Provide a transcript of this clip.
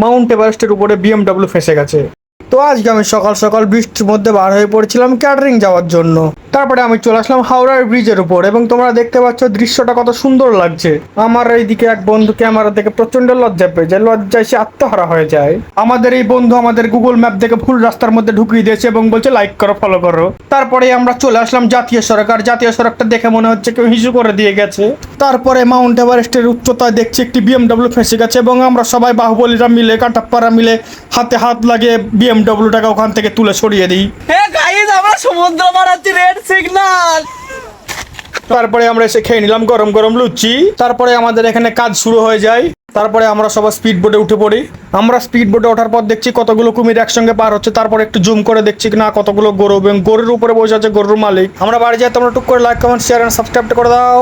Mount এভারেস্টের উপরে BMW ফেঁসে গেছে। তো আজকে আমি সকাল সকাল বৃষ্টির মধ্যে বার হয়ে পড়েছিলাম ক্যাটারিং যাওয়ার জন্য। তারপরে আমি চলে আসলাম হাওড়ার ব্রিজের উপর এবং তোমরা দেখতে পাচ্ছ দৃশ্যটা কত সুন্দর লাগছে। আমার এইদিকে এক বন্ধু ক্যামেরা দেখে প্রচন্ড লজ্জা পেয়ে যায়, লজ্জায় সে আত্মহারা হয়ে যায়। আমাদের এই বন্ধু আমাদের গুগল ম্যাপ দেখে ভুল রাস্তার মধ্যে ঢুকিয়ে দিয়েছে এবং বলছে লাইক করো, ফলো করো। তারপরে আমরা চলে আসলাম জাতীয় সড়ক, আর জাতীয় সড়কটা দেখে মনে হচ্ছে কেউ হিসু করে দিয়ে গেছে। তারপরে মাউন্ট এভারেস্টের উচ্চতায় দেখছি একটি বিএমডব্লিউ ফেঁসে গেছে এবং আমরা সবাই বাহুবলীরা মিলে কাটাপ্পারা মিলে হাতে হাত লাগিয়ে বিএমডব্লিউটাকে ওখান থেকে তুলে সরিয়ে দিই। আমরা সমুদ্র বানাচ্ছি, রেড সিগন্যাল। তারপরে আমরা এসে খেয়ে নিলাম গরম গরম লুচি। তারপরে আমাদের এখানে কাজ শুরু হয়ে যায়। তারপরে আমরা সবাই স্পিড বোটে উঠে পড়ি। আমরা স্পিড বোটে ওঠার পর দেখছি কতগুলো কুমির একসঙ্গে পার হচ্ছে। তারপর একটু জুম করে দেখছি না কতগুলো গরু, এবং গরুর উপরে বসে আছে গরুর মালিক। আমরা বাড়ি যাই, তোমরা টুক করে like comment share and subscribe করে দাও।